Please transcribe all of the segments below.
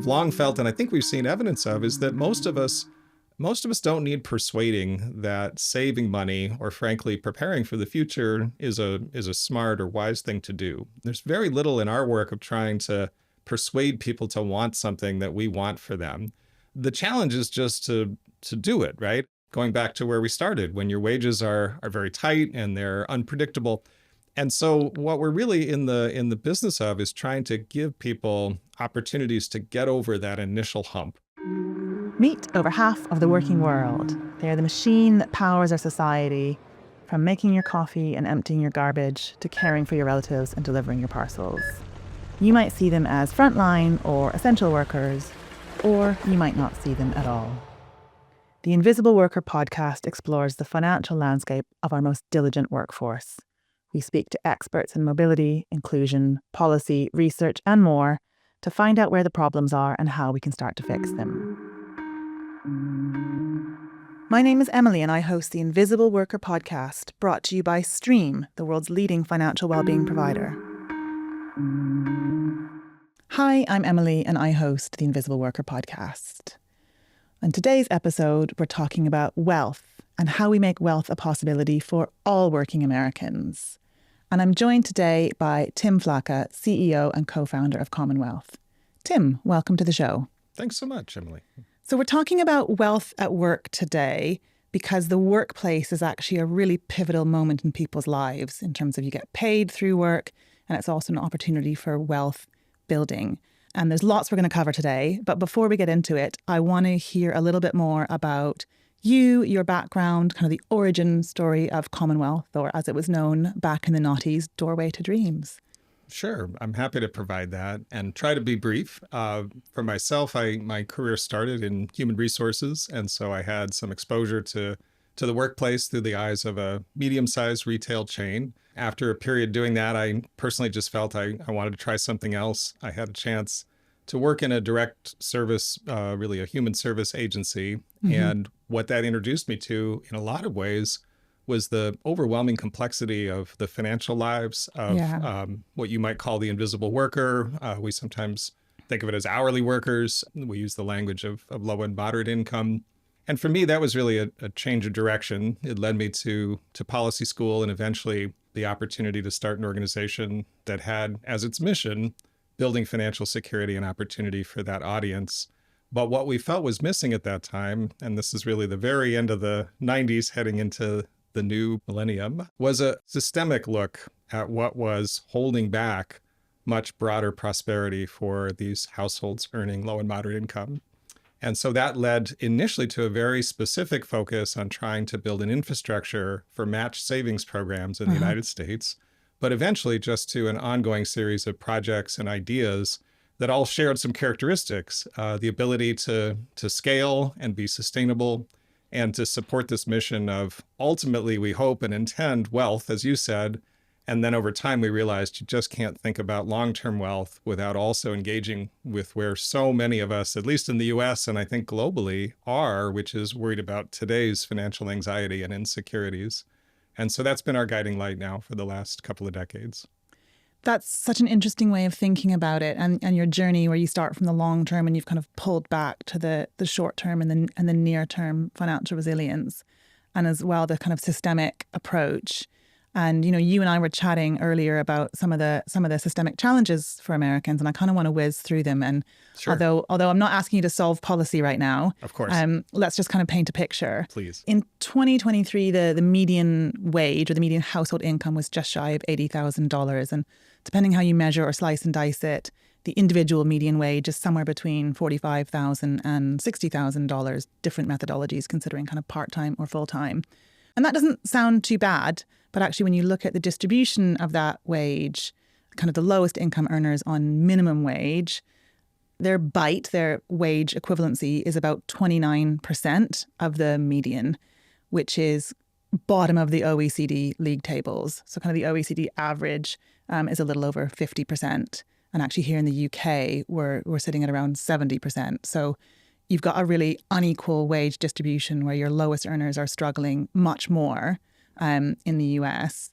I've long felt, and I think we've seen evidence of, is that most of us don't need persuading that saving money or frankly preparing for the future is a smart or wise thing to do. There's very little in our work of trying to persuade people to want something that we want for them. The challenge is just to do it, right? Going back to where we started, when your wages are very tight and they're unpredictable. And so what we're really in the business of is trying to give people opportunities to get over that initial hump. Meet over half of the working world. They are the machine that powers our society, from making your coffee and emptying your garbage to caring for your relatives and delivering your parcels. You might see them as frontline or essential workers, or you might not see them at all. The Invisible Worker podcast explores the financial landscape of our most diligent workforce. We speak to experts in mobility, inclusion, policy, research, and more to find out where the problems are and how we can start to fix them. My name is Emily and I host the Invisible Worker podcast, brought to you by Stream, the world's leading financial wellbeing provider. Hi, I'm Emily and I host the Invisible Worker podcast. On today's episode, we're talking about wealth and how we make wealth a possibility for all working Americans. And I'm joined today by Tim Flacke, CEO and co-founder of Commonwealth. Tim, welcome to the show. Thanks so much, Emily. So we're talking about wealth at work today because the workplace is actually a really pivotal moment in people's lives in terms of you get paid through work, and it's also an opportunity for wealth building. And there's lots we're going to cover today. But before we get into it, I want to hear a little bit more about you, your background, kind of the origin story of Commonwealth, or as it was known back in the noughties, Doorway to Dreams. Sure. I'm happy to provide that and try to be brief. For myself, my career started in human resources. And so I had some exposure to the workplace through the eyes of a medium-sized retail chain. After a period doing that, I personally just felt I wanted to try something else. I had a chance to work in a direct service, really a human service agency. Mm-hmm. And what that introduced me to, in a lot of ways, was the overwhelming complexity of the financial lives of what you might call the invisible worker. We sometimes think of it as hourly workers. We use the language of low and moderate income. And for me, that was really a change of direction. It led me to policy school and eventually the opportunity to start an organization that had as its mission building financial security and opportunity for that audience. But what we felt was missing at that time, and this is really the very end of the 90s heading into the new millennium, was a systemic look at what was holding back much broader prosperity for these households earning low and moderate income. And so that led initially to a very specific focus on trying to build an infrastructure for matched savings programs in the United States, but eventually just to an ongoing series of projects and ideas that all shared some characteristics, the ability to scale and be sustainable, and to support this mission of ultimately, we hope and intend wealth, as you said. And then over time, we realized you just can't think about long-term wealth without also engaging with where so many of us, at least in the US and I think globally, are, which is worried about today's financial anxiety and insecurities. And so that's been our guiding light now for the last couple of decades. That's such an interesting way of thinking about it, and your journey where you start from the long term and you've kind of pulled back to the short term and the near term financial resilience, and as well the kind of systemic approach. And you and I were chatting earlier about some of the systemic challenges for Americans, and I kind of want to whiz through them. And sure. although I'm not asking you to solve policy right now, of course, let's just kind of paint a picture. Please. In 2023, the median wage or the median household income was just shy of $80,000, and depending how you measure or slice and dice it, the individual median wage is somewhere between $45,000 and $60,000. Different methodologies considering kind of part-time or full-time, and that doesn't sound too bad. But actually, when you look at the distribution of that wage, kind of the lowest income earners on minimum wage, their wage equivalency is about 29% of the median, which is bottom of the OECD league tables. So kind of the OECD average is a little over 50%. And actually here in the UK, we're sitting at around 70%. So you've got a really unequal wage distribution where your lowest earners are struggling much more in the US.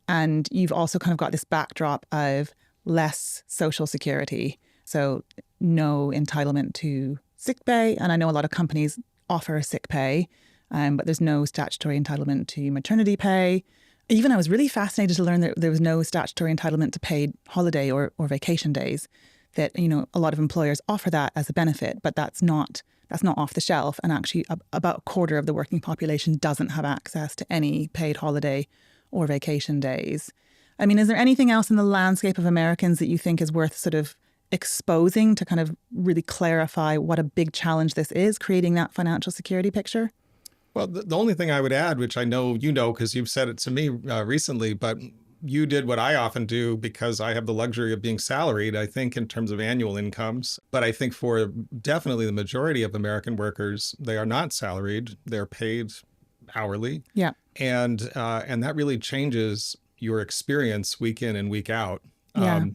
And you've also kind of got this backdrop of less social security. So no entitlement to sick pay. And I know a lot of companies offer sick pay, but there's no statutory entitlement to maternity pay. Even I was really fascinated to learn that there was no statutory entitlement to paid holiday or vacation days. That, you know, a lot of employers offer that as a benefit, but that's not off the shelf. And actually about a quarter of the working population doesn't have access to any paid holiday or vacation days. I mean, is there anything else in the landscape of Americans that you think is worth sort of exposing to kind of really clarify what a big challenge this is, creating that financial security picture? Well, the only thing I would add, which I know you know because you've said it to me recently, but you did what I often do because I have the luxury of being salaried, I think, in terms of annual incomes. But I think for definitely the majority of American workers, they are not salaried. They're paid hourly. Yeah. And that really changes your experience week in and week out. Yeah.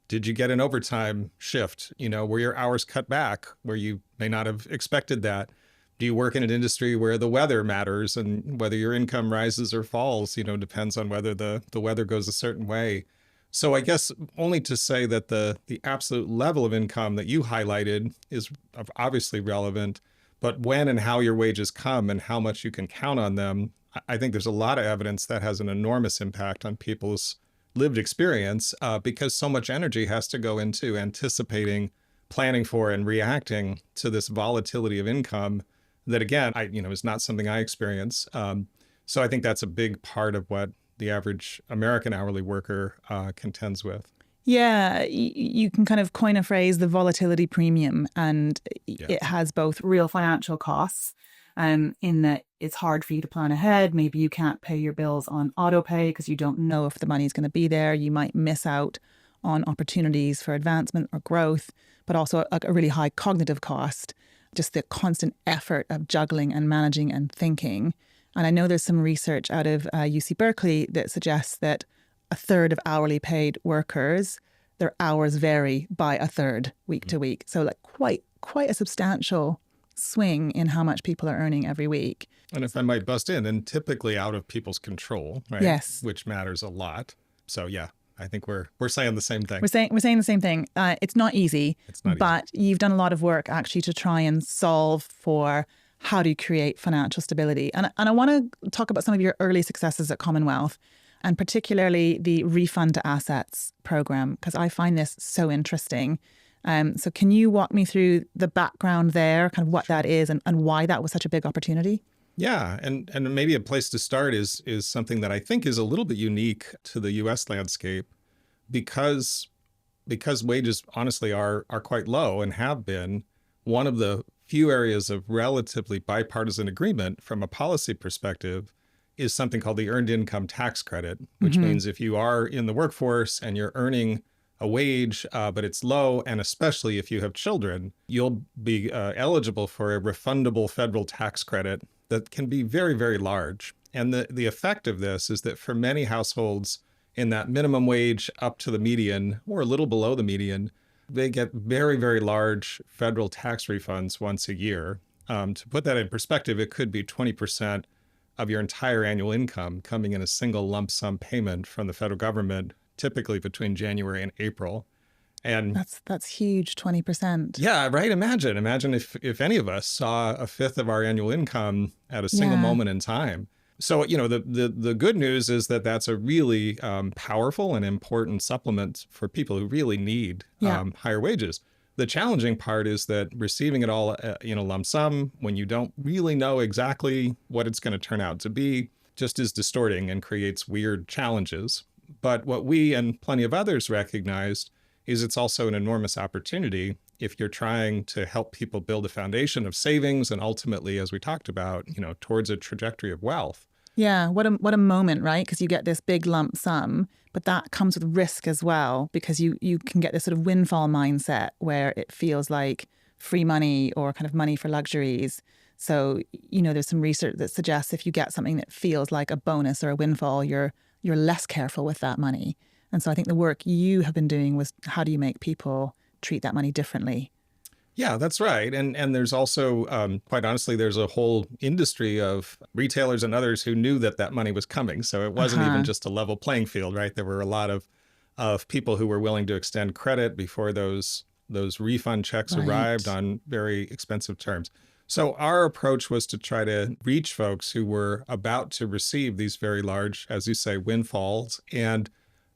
Did you get an overtime shift? You know, were your hours cut back where you may not have expected that? Do you work in an industry where the weather matters and whether your income rises or falls, you know, depends on whether the weather goes a certain way. So I guess only to say that the absolute level of income that you highlighted is obviously relevant, but when and how your wages come and how much you can count on them, I think there's a lot of evidence that has an enormous impact on people's lived experience because so much energy has to go into anticipating, planning for, and reacting to this volatility of income that, again, is not something I experience. So I think that's a big part of what the average American hourly worker contends with. Yeah, you can kind of coin a phrase, the volatility premium, and Yeah. it has both real financial costs, in that it's hard for you to plan ahead. Maybe you can't pay your bills on auto pay because you don't know if the money's going to be there. You might miss out on opportunities for advancement or growth, but also a really high cognitive cost, just the constant effort of juggling and managing and thinking. And I know there's some research out of UC Berkeley that suggests that a third of hourly paid workers, their hours vary by a third week to week. So like quite a substantial swing in how much people are earning every week. And if I might bust in, and typically out of people's control, right? Yes. Which matters a lot. So yeah, I think we're saying the same thing. We're saying the same thing. It's not easy. It's not but you've done a lot of work actually to try and solve for how do you create financial stability. And I want to talk about some of your early successes at Commonwealth, and particularly the refund to assets program, because I find this so interesting. So can you walk me through the background there, kind of what that is and why that was such a big opportunity? Yeah, and maybe a place to start is something that I think is a little bit unique to the U.S. landscape, because wages honestly are quite low and have been. One of the few areas of relatively bipartisan agreement from a policy perspective is something called the Earned Income Tax Credit, which means if you are in the workforce and you're earning a wage, but it's low, and especially if you have children, you'll be eligible for a refundable federal tax credit that can be very, very large. And the effect of this is that for many households in that minimum wage up to the median or a little below the median, they get very, very large federal tax refunds once a year. To put that in perspective, it could be 20% of your entire annual income coming in a single lump sum payment from the federal government, typically between January and April. And that's huge, 20%. yeah, right. Imagine if any of us saw a fifth of our annual income at a single moment in time. So, the good news is that that's a really powerful and important supplement for people who really need higher wages. The challenging part is that receiving it all in a lump sum when you don't really know exactly what it's going to turn out to be just is distorting and creates weird challenges. But what we and plenty of others recognized is it's also an enormous opportunity if you're trying to help people build a foundation of savings and ultimately, as we talked about, towards a trajectory of wealth. Yeah, what a moment, right? Because you get this big lump sum, but that comes with risk as well, because you can get this sort of windfall mindset where it feels like free money or kind of money for luxuries. So, there's some research that suggests if you get something that feels like a bonus or a windfall, you're less careful with that money. And so I think the work you have been doing was how do you make people treat that money differently? Yeah, that's right. And there's also, quite honestly, there's a whole industry of retailers and others who knew that money was coming. So it wasn't even just a level playing field, right? There were a lot of people who were willing to extend credit before those those refund checks arrived Right. on very expensive terms. So our approach was to try to reach folks who were about to receive these very large, as you say, windfalls, and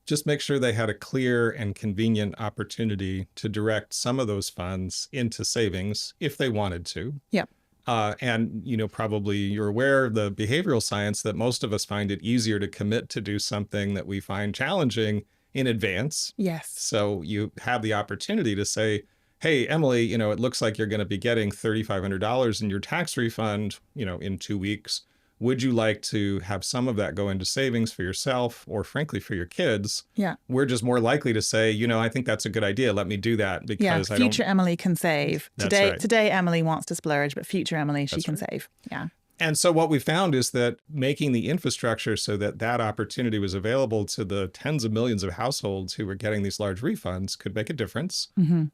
just make sure they had a clear and convenient opportunity to direct some of those funds into savings if they wanted to. Yep. And, probably you're aware of the behavioral science that most of us find it easier to commit to do something that we find challenging in advance. Yes. So you have the opportunity to say, hey, Emily, it looks like you're going to be getting $3,500 in your tax refund, in 2 weeks. Would you like to have some of that go into savings for yourself or frankly for your kids? Yeah. We're just more likely to say, I think that's a good idea. Let me do that Yeah. because I don't. Future Emily can save. That's right. Today Emily wants to splurge, but future Emily, she That's can right. save. Yeah. And so what we found is that making the infrastructure so that that opportunity was available to the tens of millions of households who were getting these large refunds could make a difference.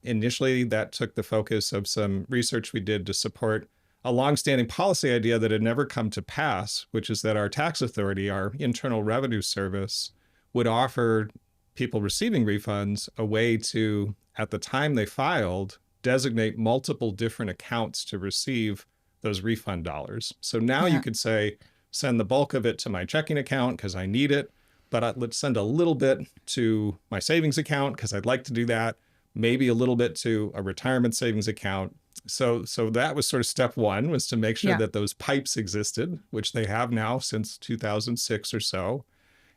Initially, that took the focus of some research we did to support a longstanding policy idea that had never come to pass, which is that our tax authority, our Internal Revenue Service, would offer people receiving refunds a way to, at the time they filed, designate multiple different accounts to receive those refund dollars. So now you Yeah. could say, send the bulk of it to my checking account because I need it, but let's send a little bit to my savings account because I'd like to do that, maybe a little bit to a retirement savings account. So that was sort of step one, was to make sure Yeah. that those pipes existed, which they have now since 2006 or so.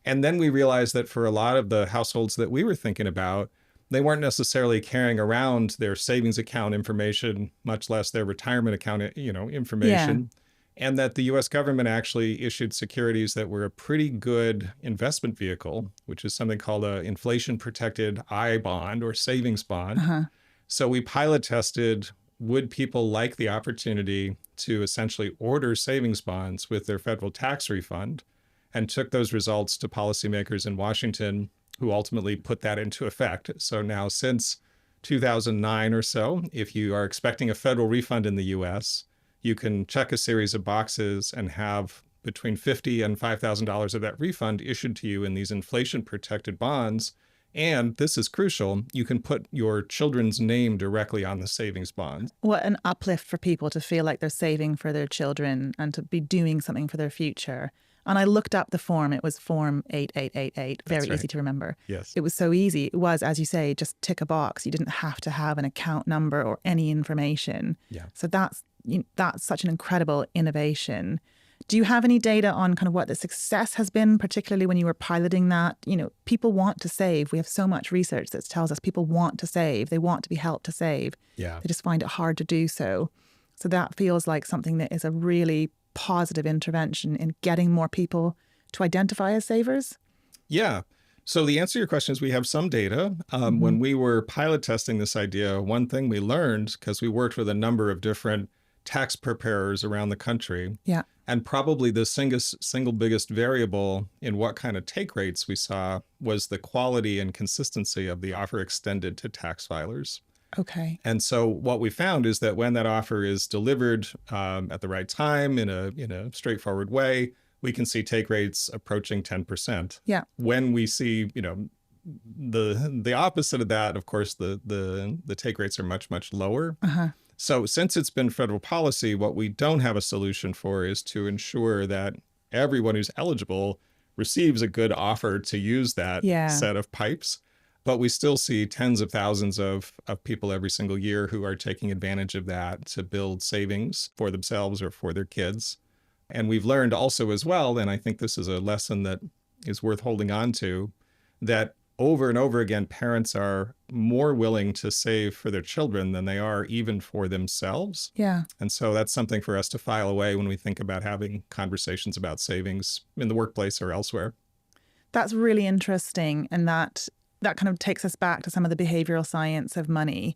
And then we realized that for a lot of the households that we were thinking about, they weren't necessarily carrying around their savings account information, much less their retirement account, Yeah. information. And that the US government actually issued securities that were a pretty good investment vehicle, which is something called an inflation protected I bond or savings bond. So we pilot tested, would people like the opportunity to essentially order savings bonds with their federal tax refund, and took those results to policymakers in Washington, who ultimately put that into effect. So now since 2009 or so, if you are expecting a federal refund in the US, you can check a series of boxes and have between $50,000 and $5,000 of that refund issued to you in these inflation protected bonds. And this is crucial, you can put your children's name directly on the savings bonds. What an uplift for people to feel like they're saving for their children and to be doing something for their future. And I looked up the form. It was form 8888, very right. easy to remember. Yes. It was so easy. It was, as you say, just tick a box. You didn't have to have an account number or any information. Yeah. So that's such an incredible innovation. Do you have any data on kind of what the success has been, particularly when you were piloting that? People want to save. We have so much research that tells us people want to save. They want to be helped to save. Yeah. They just find it hard to do so. So that feels like something that is a really positive intervention in getting more people to identify as savers. Yeah. So the answer to your question is we have some data. When we were pilot testing this idea, one thing we learned, because we worked with a number of different tax preparers around the country, Yeah. and probably the single biggest variable in what kind of take rates we saw was the quality and consistency of the offer extended to tax filers. Okay. And so what we found is that when that offer is delivered at the right time in a straightforward way, we can see take rates approaching 10%. Yeah. When we see, the opposite of that, of course, the take rates are much, much lower. So since it's been federal policy, what we don't have a solution for is to ensure that everyone who's eligible receives a good offer to use that Yeah. set of pipes. But we still see tens of thousands of people every single year who are taking advantage of that to build savings for themselves or for their kids. And we've learned also as well, and I think this is a lesson that is worth holding on to, that over and over again, parents are more willing to save for their children than they are even for themselves. Yeah. And so that's something for us to file away when we think about having conversations about savings in the workplace or elsewhere. That's really interesting. And that kind of takes us back to some of the behavioral science of money.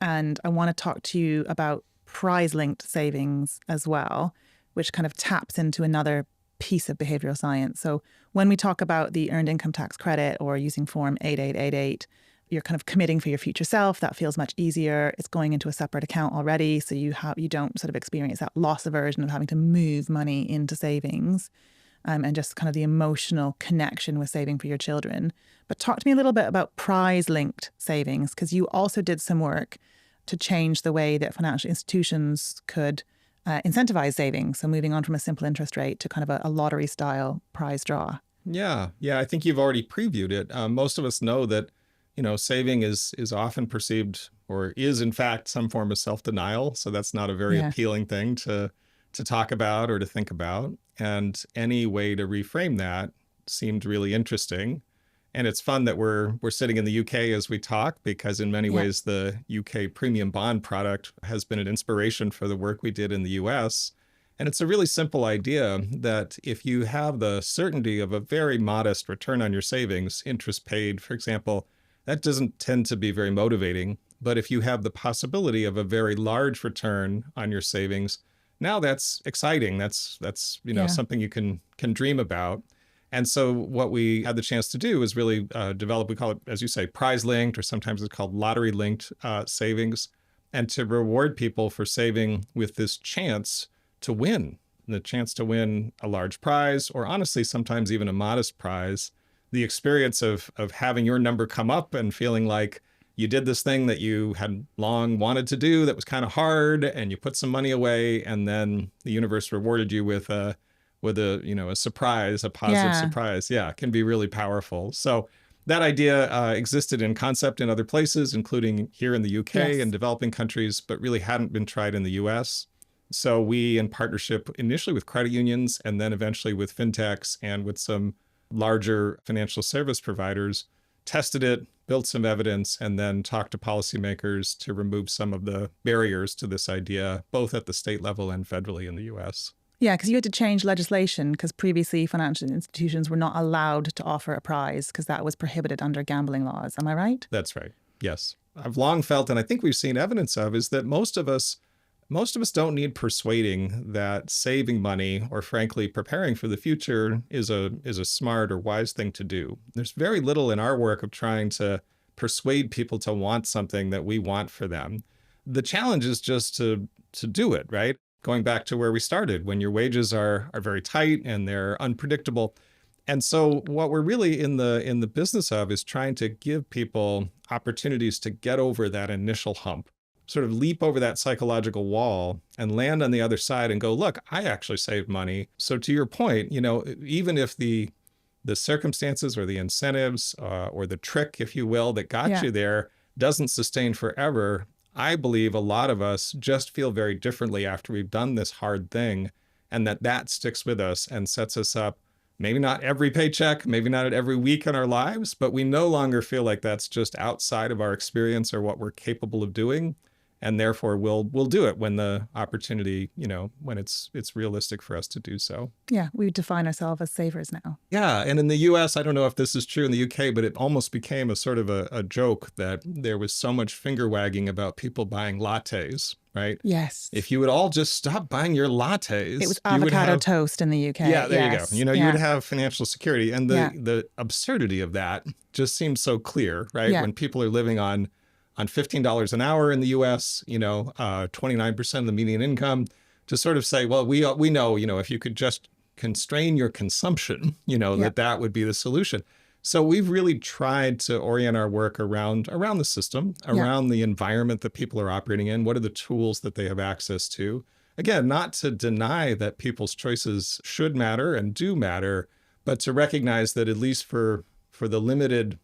And I want to talk to you about prize-linked savings as well, which kind of taps into another piece of behavioral science. So when we talk about the earned income tax credit or using form 8888, you're kind of committing for your future self. That feels much easier. It's going into a separate account already. So you don't sort of experience that loss aversion of having to move money into savings. and just kind of the emotional connection with saving for your children. But talk to me a little bit about prize-linked savings, because you also did some work to change the way that financial institutions could incentivize savings. So moving on from a simple interest rate to kind of a lottery-style prize draw. Yeah, yeah. I think you've already previewed it. Most of us know that, saving is often perceived or is in fact some form of self-denial. So that's not a very Yeah. appealing thing to talk about or to think about. And any way to reframe that seemed really interesting. And it's fun that we're sitting in the UK as we talk, because in many Yeah. ways the UK premium bond product has been an inspiration for the work we did in the US. And it's a really simple idea that if you have the certainty of a very modest return on your savings, interest paid, for example, that doesn't tend to be very motivating. But if you have the possibility of a very large return on your savings, now that's exciting. That's Yeah. something you can dream about. And so what we had the chance to do is really develop, we call it, as you say, prize linked, or sometimes it's called lottery linked savings, and to reward people for saving with this chance to win, the chance to win a large prize, or honestly, sometimes even a modest prize. The experience of having your number come up and feeling like you did this thing that you had long wanted to do that was kind of hard, and you put some money away, and then the universe rewarded you with a a surprise, a positive Yeah. surprise. Yeah, it can be really powerful. So that idea existed in concept in other places, including here in the UK Yes. and developing countries, but really hadn't been tried in the US. So we, in partnership initially with credit unions and then eventually with fintechs and with some larger financial service providers, tested it, built some evidence, and then talked to policymakers to remove some of the barriers to this idea, both at the state level and federally in the US. Yeah, because you had to change legislation because previously financial institutions were not allowed to offer a prize because that was prohibited under gambling laws. Am I right? That's right. Yes. I've long felt, and I think we've seen evidence of, is that most of us don't need persuading that saving money, or frankly preparing for the future, is a smart or wise thing to do. There's very little in our work of trying to persuade people to want something that we want for them. The challenge is just to do it, right? Going back to where we started, when your wages are very tight and they're unpredictable. And so what we're really in the business of is trying to give people opportunities to get over that initial hump, sort of leap over that psychological wall and land on the other side and go, look, I actually saved money. So to your point, even if the circumstances or the incentives or the trick, if you will, that got Yeah. you there doesn't sustain forever, I believe a lot of us just feel very differently after we've done this hard thing, and that sticks with us and sets us up, maybe not every paycheck, maybe not at every week in our lives, but we no longer feel like that's just outside of our experience or what we're capable of doing. And therefore we'll do it when the opportunity, when it's realistic for us to do so. Yeah. We define ourselves as savers now. Yeah. And in the US, I don't know if this is true in the UK, but it almost became a sort of a joke that there was so much finger wagging about people buying lattes, right? Yes. If you would all just stop buying your lattes, It was you would avocado have, toast in the UK. yeah, there Yes. you go. You Yeah. would have financial security. And Yeah. the absurdity of that just seems so clear, right? Yeah. When people are living on $15 an hour in the US, 29% of the median income, to sort of say, well, we know, if you could just constrain your consumption, Yeah. that would be the solution. So we've really tried to orient our work around the system, around the environment that people are operating in. What are the tools that they have access to? Again, not to deny that people's choices should matter and do matter, but to recognize that at least for the limited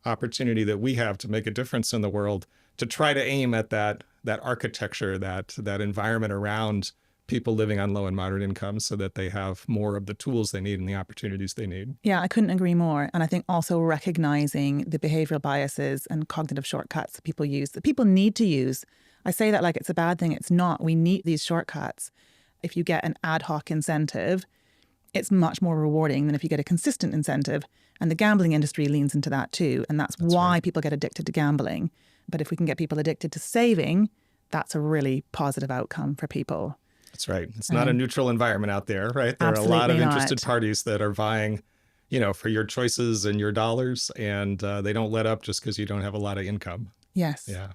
opportunity that we have to make a difference in the world, to try to aim at that architecture, that environment around people living on low and moderate incomes, so that they have more of the tools they need and the opportunities they need. Yeah, I couldn't agree more. And I think also recognizing the behavioral biases and cognitive shortcuts that people use, that people need to use. I say that like it's a bad thing. It's not. We need these shortcuts. If you get an ad hoc incentive, it's much more rewarding than if you get a consistent incentive. And the gambling industry leans into that too. And that's why right. people get addicted to gambling. But if we can get people addicted to saving, that's a really positive outcome for people. That's right. It's not a neutral environment out there, right? There are a lot Absolutely of interested not. parties that are vying, for your choices and your dollars, and they don't let up just because you don't have a lot of income. Yes. Yeah.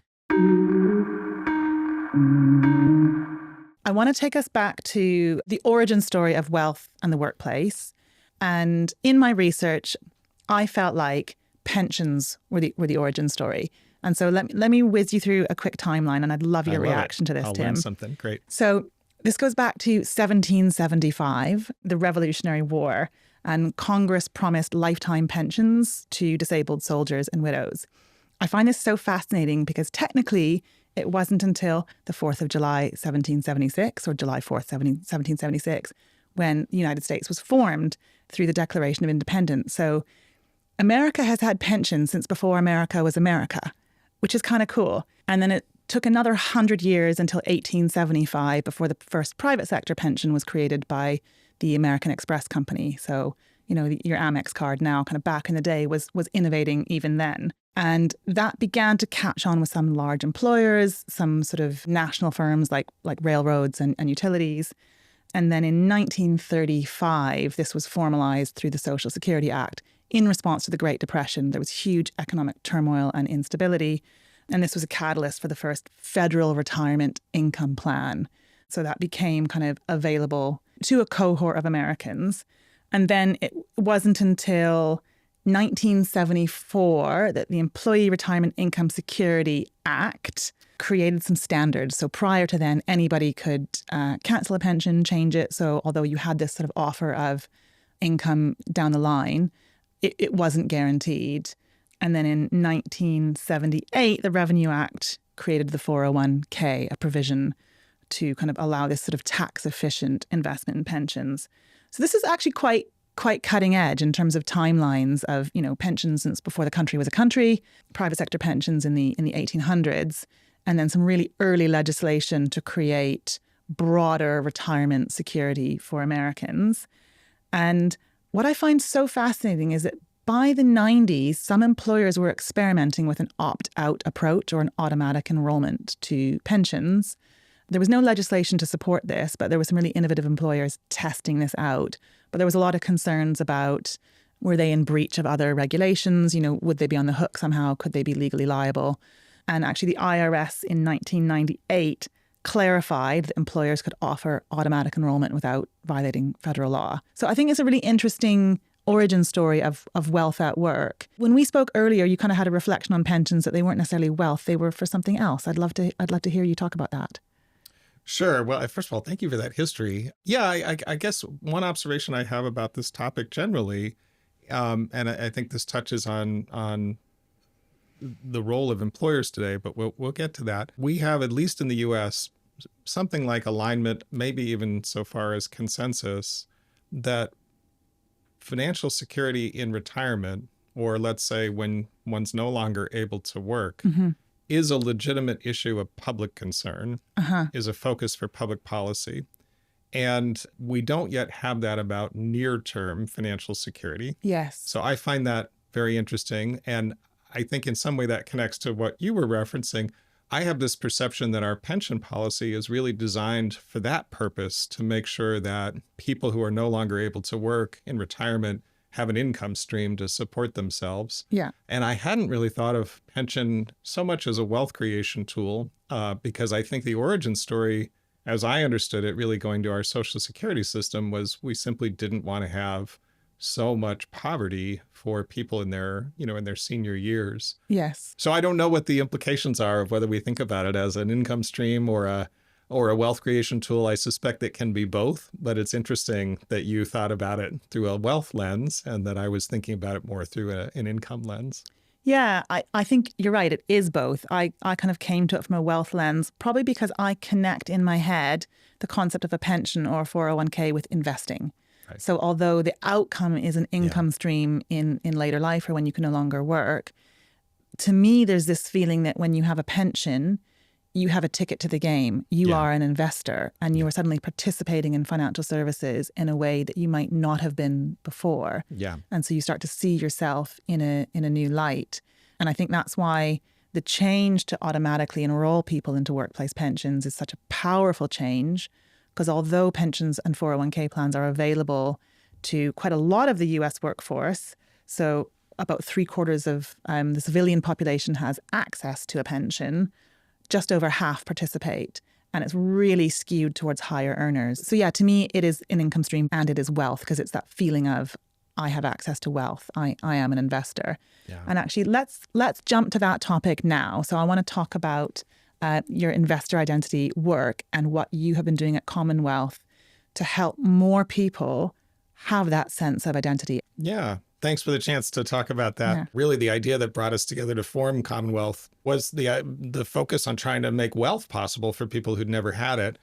I want to take us back to the origin story of wealth and the workplace. And in my research, I felt like pensions were the origin story. And so let me whiz you through a quick timeline, and I'd love I your love reaction it. to this, I'll Tim. learn something. Great. So this goes back to 1775, the Revolutionary War, and Congress promised lifetime pensions to disabled soldiers and widows. I find this so fascinating because technically it wasn't until the 4th of July, 1776, or July 4th, 1776, when the United States was formed through the Declaration of Independence. So America has had pensions since before America was America, which is kind of cool. And then it took another 100 years until 1875 before the first private sector pension was created by the American Express Company. So, your Amex card now, kind of back in the day, was innovating even then. And that began to catch on with some large employers, some sort of national firms like railroads and utilities. And then in 1935, this was formalized through the Social Security Act in response to the Great Depression. There was huge economic turmoil and instability. And this was a catalyst for the first federal retirement income plan. So that became kind of available to a cohort of Americans. And then it wasn't until 1974 that the Employee Retirement Income Security Act created some standards. So prior to then, anybody could cancel a pension, change it. So although you had this sort of offer of income down the line, it wasn't guaranteed. And then in 1978, the Revenue Act created the 401k, a provision to kind of allow this sort of tax-efficient investment in pensions. So this is actually quite cutting edge in terms of timelines of, pensions since before the country was a country, private sector pensions in the 1800s, and then some really early legislation to create broader retirement security for Americans. And what I find so fascinating is that by the 90s, some employers were experimenting with an opt-out approach or an automatic enrollment to pensions. There was no legislation to support this, but there were some really innovative employers testing this out. But there was a lot of concerns about, were they in breach of other regulations? Would they be on the hook somehow? Could they be legally liable? And actually the IRS in 1998 clarified that employers could offer automatic enrollment without violating federal law. So I think it's a really interesting origin story of wealth at work. When we spoke earlier, you kind of had a reflection on pensions that they weren't necessarily wealth, they were for something else. I'd love to hear you talk about that. Sure. Well, first of all, thank you for that history. Yeah, I guess one observation I have about this topic generally, and I think this touches on the role of employers today, but we'll get to that. We have, at least in the U.S., something like alignment, maybe even so far as consensus, that financial security in retirement, or let's say when one's no longer able to work, is a legitimate issue of public concern, is a focus for public policy. And we don't yet have that about near-term financial security. Yes. So I find that very interesting. And I think in some way that connects to what you were referencing. I have this perception that our pension policy is really designed for that purpose, to make sure that people who are no longer able to work in retirement have an income stream to support themselves. Yeah. And I hadn't really thought of pension so much as a wealth creation tool, because I think the origin story, as I understood it, really going to our Social Security system, was we simply didn't want to have so much poverty for people in their senior years. Yes. So I don't know what the implications are of whether we think about it as an income stream or a wealth creation tool. I suspect it can be both, but it's interesting that you thought about it through a wealth lens and that I was thinking about it more through an income lens. Yeah, I think you're right. It is both. I kind of came to it from a wealth lens, probably because I connect in my head the concept of a pension or 401k with investing. Right. So although the outcome is an income stream in later life or when you can no longer work, to me, there's this feeling that when you have a pension, you have a ticket to the game. You are an investor and you are suddenly participating in financial services in a way that you might not have been before. Yeah. And so you start to see yourself in a new light. And I think that's why the change to automatically enroll people into workplace pensions is such a powerful change. Because although pensions and 401k plans are available to quite a lot of the US workforce, so about 3/4 of the civilian population has access to a pension, just over half participate. And it's really skewed towards higher earners. So yeah, to me, it is an income stream and it is wealth, because it's that feeling of I have access to wealth. I am an investor. Yeah. And actually, let's jump to that topic now. So I want to talk about your investor identity work and what you have been doing at Commonwealth to help more people have that sense of identity. Yeah. Thanks for the chance to talk about that. Yeah. Really, the idea that brought us together to form Commonwealth was the focus on trying to make wealth possible for people who'd never had it.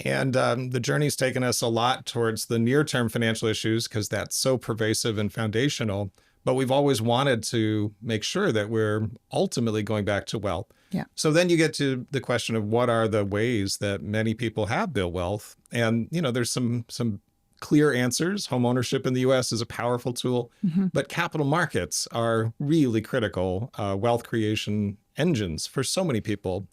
And the journey's taken us a lot towards the near-term financial issues because that's so pervasive and foundational. But we've always wanted to make sure that we're ultimately going back to wealth. Yeah. So then you get to the question of what are the ways that many people have built wealth. And, there's some clear answers. Home ownership in the US is a powerful tool, but capital markets are really critical wealth creation engines for so many people.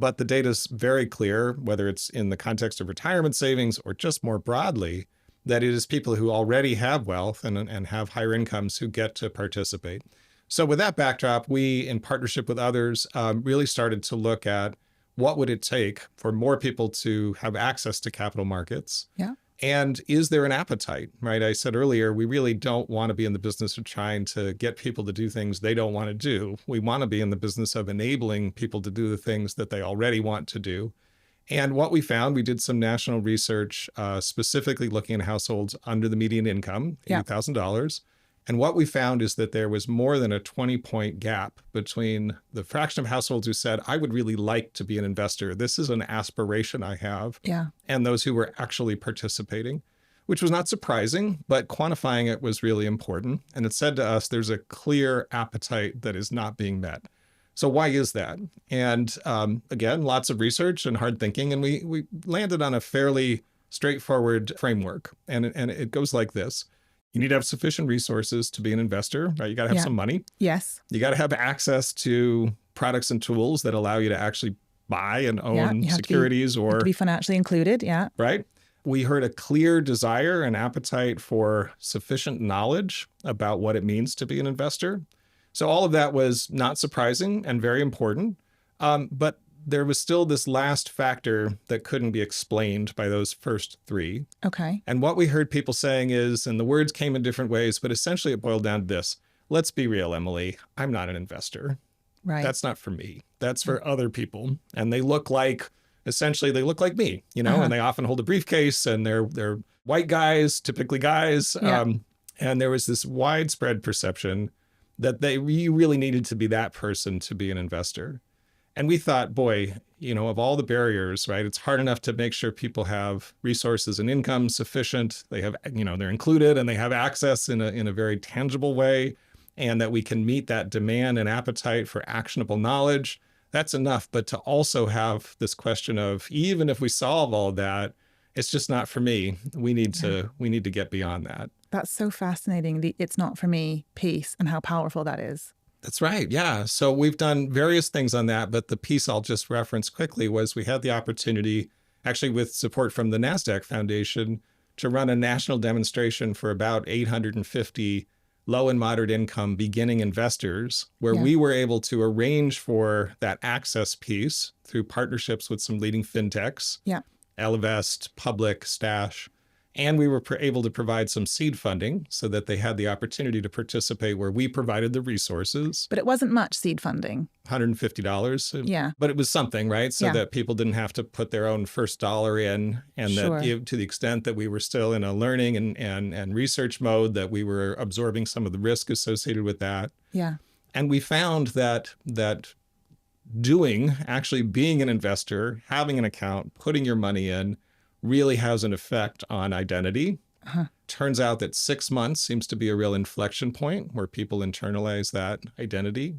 But the data is very clear, whether it's in the context of retirement savings or just more broadly, that it is people who already have wealth and have higher incomes who get to participate. So with that backdrop, we, in partnership with others, really started to look at what would it take for more people to have access to capital markets. Yeah. And is there an appetite, right? I said earlier, we really don't want to be in the business of trying to get people to do things they don't want to do. We want to be in the business of enabling people to do the things that they already want to do. And what we found, we did some national research, specifically looking at households under the median income, $80,000. And what we found is that there was more than a 20-point gap between the fraction of households who said, I would really like to be an investor. This is an aspiration I have. Yeah. And those who were actually participating, which was not surprising, but quantifying it was really important. And it said to us, there's a clear appetite that is not being met. So why is that? And again, lots of research and hard thinking. And we landed on a fairly straightforward framework. And it goes like this. You need to have sufficient resources to be an investor, right? You got to have some money. Yes. You got to have access to products and tools that allow you to actually buy and own securities you have to be financially included. Yeah. Right. We heard a clear desire and appetite for sufficient knowledge about what it means to be an investor. So all of that was not surprising and very important. But there was still this last factor that couldn't be explained by those first three. Okay. And what we heard people saying is, and the words came in different ways, but essentially it boiled down to this. Let's be real, Emily. I'm not an investor. Right. That's not for me. That's for other people. And they look like, essentially, they look like me, and they often hold a briefcase and they're white guys, typically guys. Yeah. And there was this widespread perception that you really needed to be that person to be an investor. And we thought, boy, of all the barriers, right, it's hard enough to make sure people have resources and income sufficient. They have, they're included and they have access in a very tangible way, and that we can meet that demand and appetite for actionable knowledge. That's enough. But to also have this question of, even if we solve all of that, it's just not for me. We need to get beyond that. That's so fascinating, the it's not for me piece and how powerful that is. That's right. Yeah. So we've done various things on that, but the piece I'll just reference quickly was we had the opportunity, actually with support from the NASDAQ Foundation, to run a national demonstration for about 850 low and moderate income beginning investors, where we were able to arrange for that access piece through partnerships with some leading fintechs, Ellevest, Public, Stash. And we were able to provide some seed funding so that they had the opportunity to participate where we provided the resources. But it wasn't much seed funding. $150. Yeah. But it was something, right? So that people didn't have to put their own first dollar in. And that to the extent that we were still in a learning and research mode, that we were absorbing some of the risk associated with that. Yeah. And we found that actually being an investor, having an account, putting your money in, really has an effect on identity. Turns out that 6 months seems to be a real inflection point where people internalize that identity.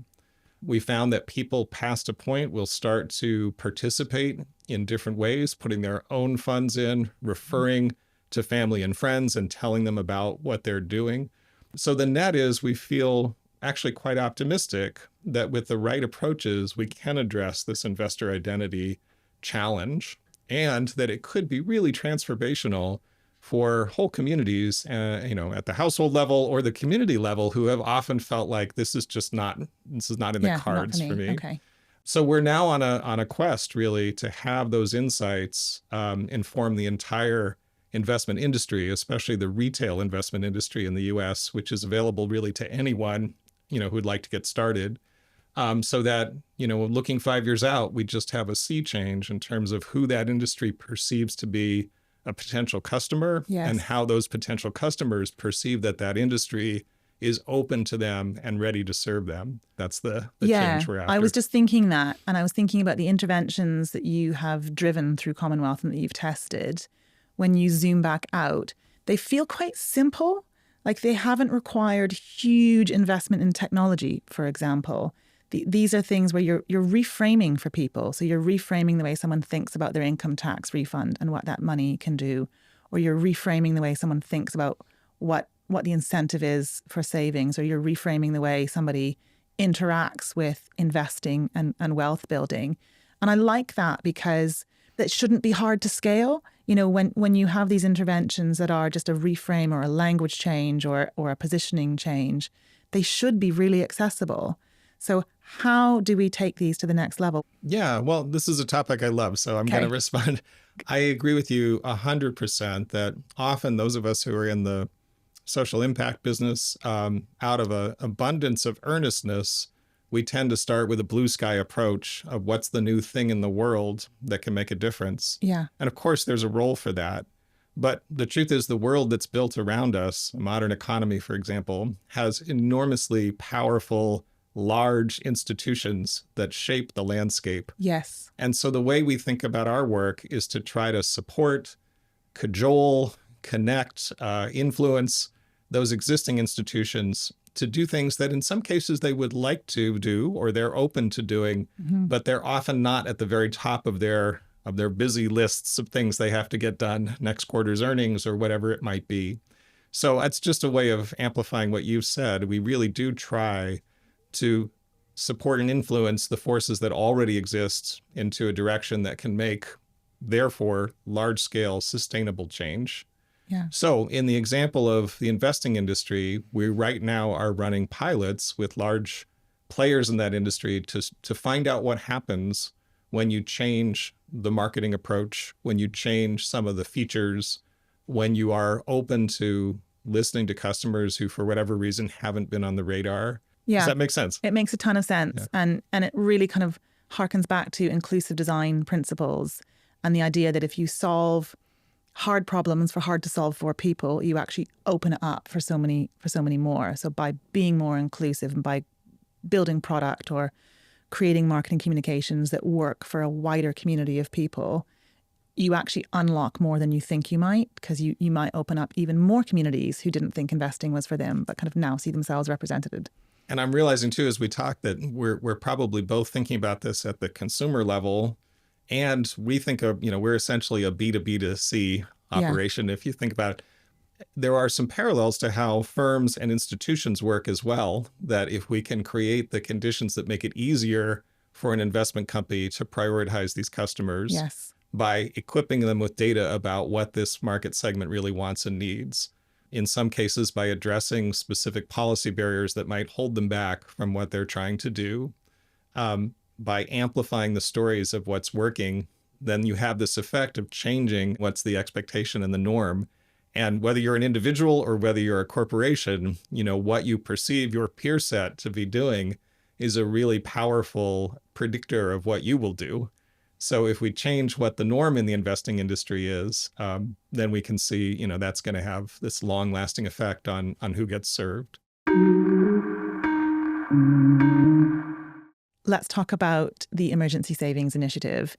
We found that people past a point will start to participate in different ways, putting their own funds in, referring to family and friends and telling them about what they're doing. So the net is we feel actually quite optimistic that with the right approaches, we can address this investor identity challenge, and that it could be really transformational for whole communities, at the household level or the community level, who have often felt like this is not in the cards for me. Okay. So we're now on a quest really to have those insights inform the entire investment industry, especially the retail investment industry in the US, which is available really to anyone, who'd like to get started. So that, looking 5 years out, we just have a sea change in terms of who that industry perceives to be a potential customer and Yes. how those potential customers perceive that that industry is open to them and ready to serve them. That's the Yeah, change we're I was after. just thinking that, and I was thinking about the interventions that you have driven through Commonwealth and that you've tested. When you zoom back out, they feel quite simple. Like they haven't required huge investment in technology, for example. These are things where you're reframing for people. So you're reframing the way someone thinks about their income tax refund and what that money can do, or you're reframing the way someone thinks about what the incentive is for savings, or you're reframing the way somebody interacts with investing and wealth building. And I like that because that shouldn't be hard to scale. When you have these interventions that are just a reframe or a language change or a positioning change, they should be really accessible. So how do we take these to the next level? Yeah, well, this is a topic I love, so I'm going to Okay. respond. I agree with you 100% that often those of us who are in the social impact business, out of an abundance of earnestness, we tend to start with a blue sky approach of what's the new thing in the world that can make a difference. Yeah. And of course, there's a role for that. But the truth is, the world that's built around us, a modern economy, for example, has enormously powerful, large institutions that shape the landscape. Yes. And so the way we think about our work is to try to support, cajole, connect, influence those existing institutions to do things that in some cases they would like to do or they're open to doing, but they're often not at the very top of their busy lists of things they have to get done next quarter's earnings or whatever it might be. So that's just a way of amplifying what you've said. We really do try to support and influence the forces that already exist into a direction that can make, therefore, large-scale sustainable change. Yeah. So in the example of the investing industry, we right now are running pilots with large players in that industry to find out what happens when you change the marketing approach, when you change some of the features, when you are open to listening to customers who, for whatever reason, haven't been on the radar. Does Yeah. that make sense? It makes a ton of sense. Yeah. And it really kind of harkens back to inclusive design principles and the idea that if you solve hard problems for hard to solve for people, you actually open it up for so many more. So by being more inclusive and by building product or creating marketing communications that work for a wider community of people, you actually unlock more than you think you might, because you might open up even more communities who didn't think investing was for them, but kind of now see themselves represented. And I'm realizing too, as we talk, that we're probably both thinking about this at the consumer level, and we think of, we're essentially a B2B2C operation. Yeah. If you think about it, there are some parallels to how firms and institutions work as well, that if we can create the conditions that make it easier for an investment company to prioritize these customers, yes, by equipping them with data about what this market segment really wants and needs, in some cases by addressing specific policy barriers that might hold them back from what they're trying to do, by amplifying the stories of what's working, then you have this effect of changing what's the expectation and the norm. And whether you're an individual or whether you're a corporation, what you perceive your peer set to be doing is a really powerful predictor of what you will do. So if we change what the norm in the investing industry is, then we can see, that's going to have this long-lasting effect on who gets served. Let's talk about the Emergency Savings Initiative,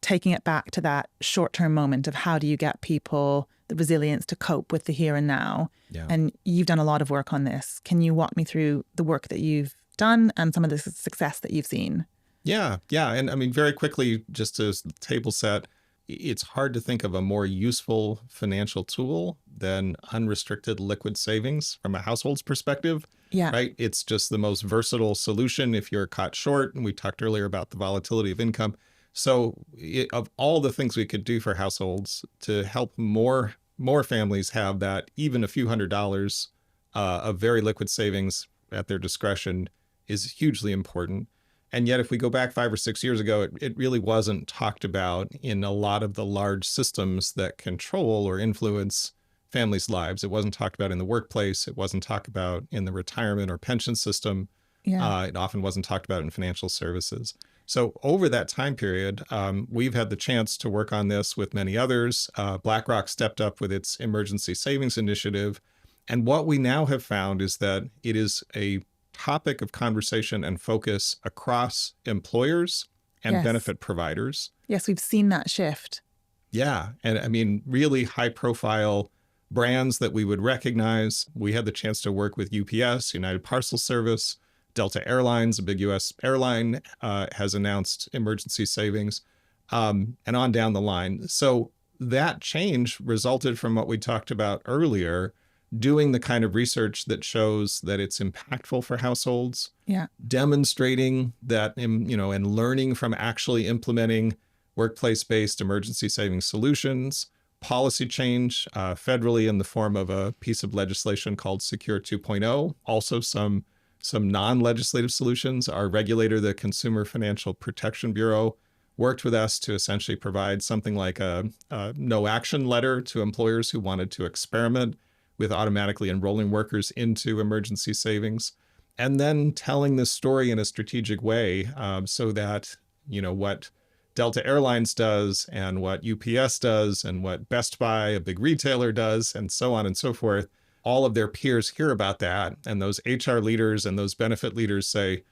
taking it back to that short-term moment of how do you get people the resilience to cope with the here and now. Yeah. And you've done a lot of work on this. Can you walk me through the work that you've done and some of the success that you've seen? Yeah. And I mean, very quickly, just as table set, it's hard to think of a more useful financial tool than unrestricted liquid savings from a household's perspective. Yeah. Right. It's just the most versatile solution if you're caught short. And we talked earlier about the volatility of income. So of all the things we could do for households to help more families have that, even a few $100s of very liquid savings at their discretion is hugely important. And yet, if we go back 5 or 6 years ago, it really wasn't talked about in a lot of the large systems that control or influence families' lives. It wasn't talked about in the workplace. It wasn't talked about in the retirement or pension system. Yeah. It often wasn't talked about in financial services. So over that time period, we've had the chance to work on this with many others. BlackRock stepped up with its emergency savings initiative. And what we now have found is that it is a topic of conversation and focus across employers and Yes. benefit providers. Yes, we've seen that shift. Yeah. And I mean, really high profile brands that we would recognize. We had the chance to work with UPS, United Parcel Service, Delta Airlines, a big US airline, has announced emergency savings, and on down the line. So that change resulted from what we talked about earlier, doing the kind of research that shows that it's impactful for households, Yeah. demonstrating that, and learning from actually implementing workplace-based emergency savings solutions, policy change federally in the form of a piece of legislation called Secure 2.0, also some non-legislative solutions. Our regulator, the Consumer Financial Protection Bureau, worked with us to essentially provide something like a no action letter to employers who wanted to experiment with automatically enrolling workers into emergency savings, and then telling this story in a strategic way, so that, what Delta Airlines does and what UPS does and what Best Buy, a big retailer, does, and so on and so forth, all of their peers hear about that. And those HR leaders and those benefit leaders say,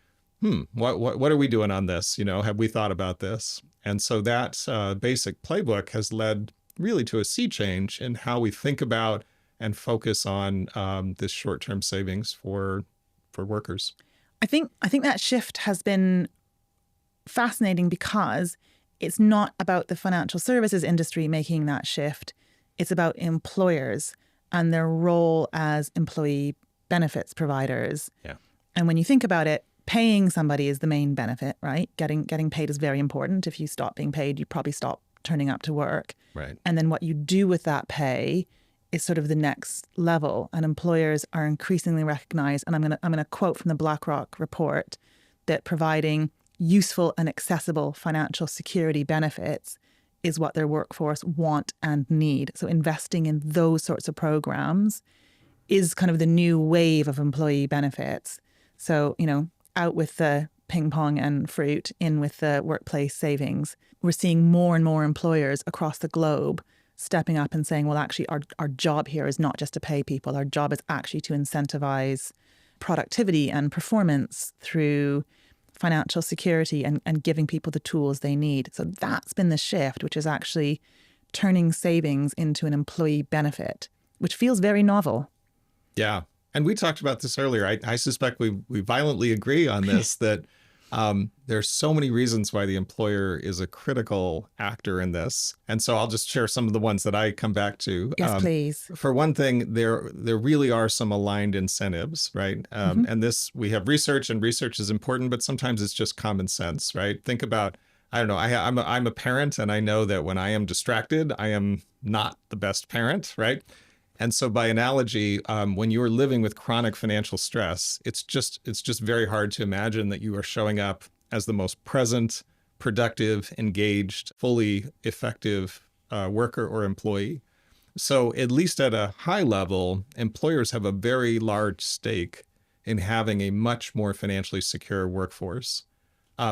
what are we doing on this? Have we thought about this? And so that basic playbook has led really to a sea change in how we think about and focus on this short-term savings for workers. I think that shift has been fascinating because it's not about the financial services industry making that shift. It's about employers and their role as employee benefits providers. Yeah. And when you think about it, paying somebody is the main benefit, right? Getting paid is very important. If you stop being paid, you probably stop turning up to work. Right. And then what you do with that pay is sort of the next level. And employers are increasingly recognized, and I'm gonna quote from the BlackRock report, that providing useful and accessible financial security benefits is what their workforce want and need. So investing in those sorts of programs is kind of the new wave of employee benefits. So, out with the ping pong and fruit, in with the workplace savings. We're seeing more and more employers across the globe stepping up and saying, well, actually, our job here is not just to pay people. Our job is actually to incentivize productivity and performance through financial security and giving people the tools they need. So that's been the shift, which is actually turning savings into an employee benefit, which feels very novel. Yeah. And we talked about this earlier. I suspect we violently agree on this, that there's so many reasons why the employer is a critical actor in this. And so I'll just share some of the ones that I come back to. Yes, please. For one thing, there really are some aligned incentives, right? And we have research, and research is important, but sometimes it's just common sense, right? Think about, I don't know, I'm a parent, and I know that when I am distracted, I am not the best parent, right? And so by analogy, when you're living with chronic financial stress, it's just very hard to imagine that you are showing up as the most present, productive, engaged, fully effective worker or employee. So at least at a high level, employers have a very large stake in having a much more financially secure workforce.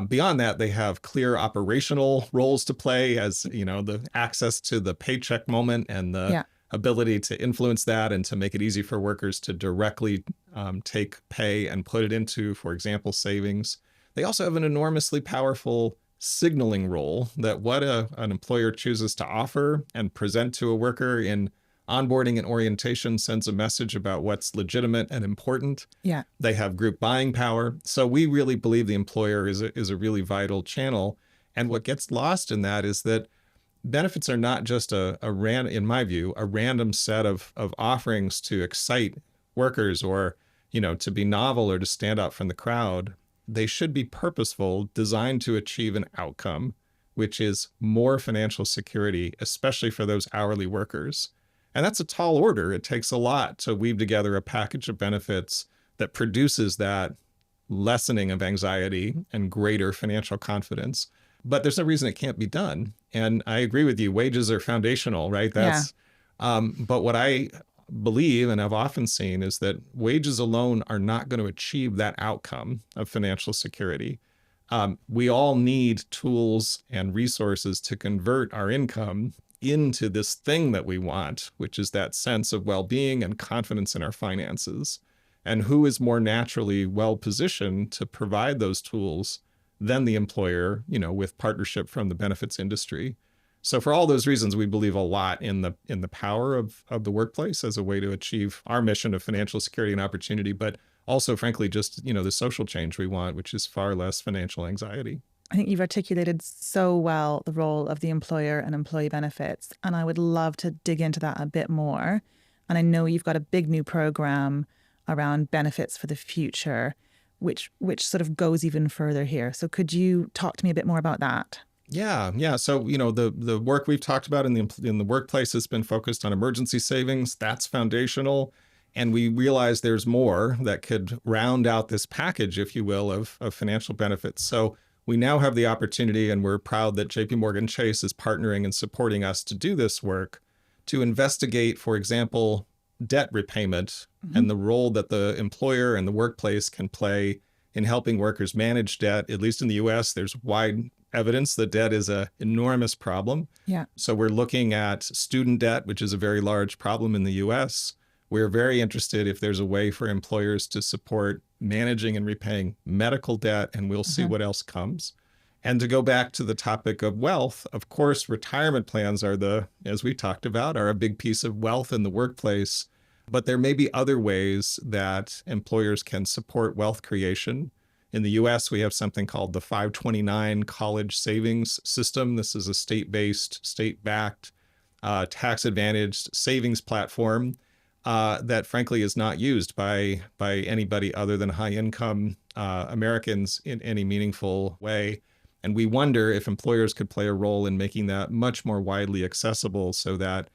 Beyond that, they have clear operational roles to play, as the access to the paycheck moment and the ability to influence that and to make it easy for workers to directly take pay and put it into, for example, savings. They also have an enormously powerful signaling role that what an employer chooses to offer and present to a worker in onboarding and orientation sends a message about what's legitimate and important. Yeah. They have group buying power. So we really believe the employer is a really vital channel. And what gets lost in that is that benefits are not just in my view, a random set of offerings to excite workers or, to be novel or to stand out from the crowd. They should be purposeful, designed to achieve an outcome, which is more financial security, especially for those hourly workers. And that's a tall order. It takes a lot to weave together a package of benefits that produces that lessening of anxiety and greater financial confidence. But there's no reason it can't be done. And I agree with you. Wages are foundational, right? Yeah. But what I believe and have often seen is that wages alone are not going to achieve that outcome of financial security. We all need tools and resources to convert our income into this thing that we want, which is that sense of well-being and confidence in our finances. And who is more naturally well positioned to provide those tools than the employer, with partnership from the benefits industry. So for all those reasons, we believe a lot in the power of the workplace as a way to achieve our mission of financial security and opportunity, but also, frankly, just the social change we want, which is far less financial anxiety. I think you've articulated so well the role of the employer and employee benefits. And I would love to dig into that a bit more. And I know you've got a big new program around benefits for the future, which sort of goes even further here. So could you talk to me a bit more about that? Yeah. So the work we've talked about in the workplace has been focused on emergency savings. That's foundational, and we realize there's more that could round out this package, if you will, of financial benefits. So we now have the opportunity, and we're proud that J.P. Morgan Chase is partnering and supporting us to do this work, to investigate, for example, debt repayment and the role that the employer and the workplace can play in helping workers manage debt. At least in the U.S., there's wide evidence that debt is an enormous problem. Yeah. So we're looking at student debt, which is a very large problem in the U.S. We're very interested if there's a way for employers to support managing and repaying medical debt, and we'll see what else comes. And to go back to the topic of wealth, of course, retirement plans as we talked about, are a big piece of wealth in the workplace. But there may be other ways that employers can support wealth creation. In the US, we have something called the 529 College Savings System. This is a state-based, state-backed, tax-advantaged savings platform that frankly is not used by anybody other than high-income Americans in any meaningful way. And we wonder if employers could play a role in making that much more widely accessible so that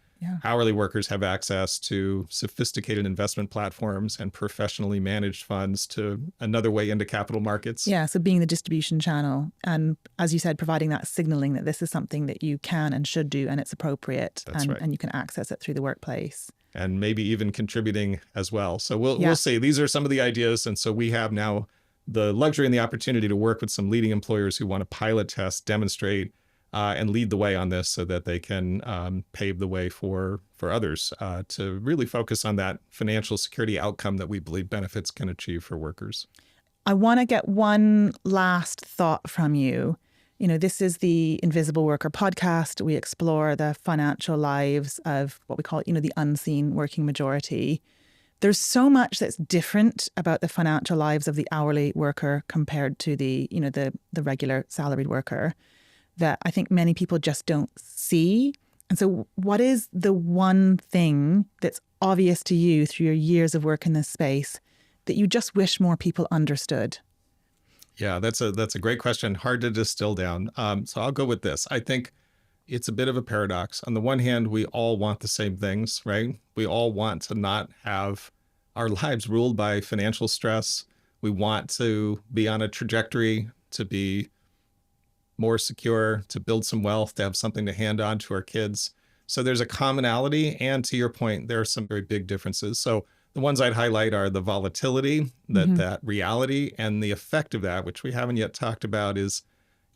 hourly workers have access to sophisticated investment platforms and professionally managed funds to another way into capital markets. Yeah, so being the distribution channel and, as you said, providing that signaling that this is something that you can and should do and it's appropriate. That's right. And you can access it through the workplace. And maybe even contributing as well. So we'll see. These are some of the ideas. And so we have now the luxury and the opportunity to work with some leading employers who want to pilot test, demonstrate, and lead the way on this so that they can pave the way for others to really focus on that financial security outcome that we believe benefits can achieve for workers. I want to get one last thought from you. This is the Invisible Worker podcast. We explore the financial lives of what we call, the unseen working majority. There's so much that's different about the financial lives of the hourly worker compared to the regular salaried worker that I think many people just don't see. And so what is the one thing that's obvious to you through your years of work in this space that you just wish more people understood? Yeah, that's a great question. Hard to distill down. So I'll go with this. I think it's a bit of a paradox. On the one hand, we all want the same things, right? We all want to not have our lives ruled by financial stress. We want to be on a trajectory to be more secure, to build some wealth, to have something to hand on to our kids. So there's a commonality. And to your point, there are some very big differences. So the ones I'd highlight are the volatility, that reality, and the effect of that, which we haven't yet talked about, is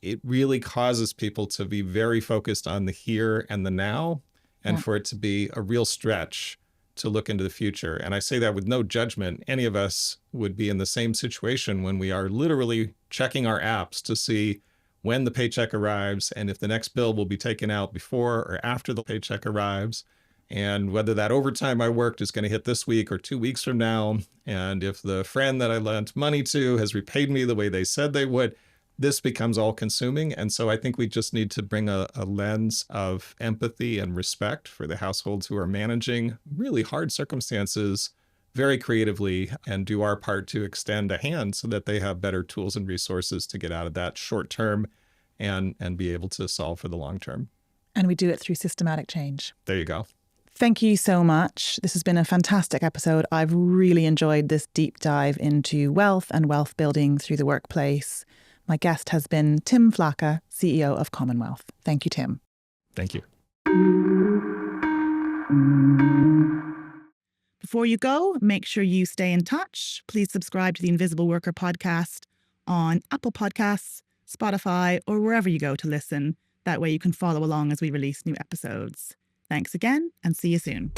it really causes people to be very focused on the here and the now, and for it to be a real stretch to look into the future. And I say that with no judgment. Any of us would be in the same situation when we are literally checking our apps to see when the paycheck arrives and if the next bill will be taken out before or after the paycheck arrives, and whether that overtime I worked is going to hit this week or 2 weeks from now, and if the friend that I lent money to has repaid me the way they said they would. This becomes all consuming. And so I think we just need to bring a lens of empathy and respect for the households who are managing really hard circumstances very creatively, and do our part to extend a hand so that they have better tools and resources to get out of that short term and be able to solve for the long term. And we do it through systematic change. There you go. Thank you so much. This has been a fantastic episode. I've really enjoyed this deep dive into wealth and wealth building through the workplace. My guest has been Tim Flacke, CEO of Commonwealth. Thank you, Tim. Thank you. Before you go, make sure you stay in touch. Please subscribe to the Invisible Worker podcast on Apple Podcasts, Spotify, or wherever you go to listen. That way you can follow along as we release new episodes. Thanks again, and see you soon.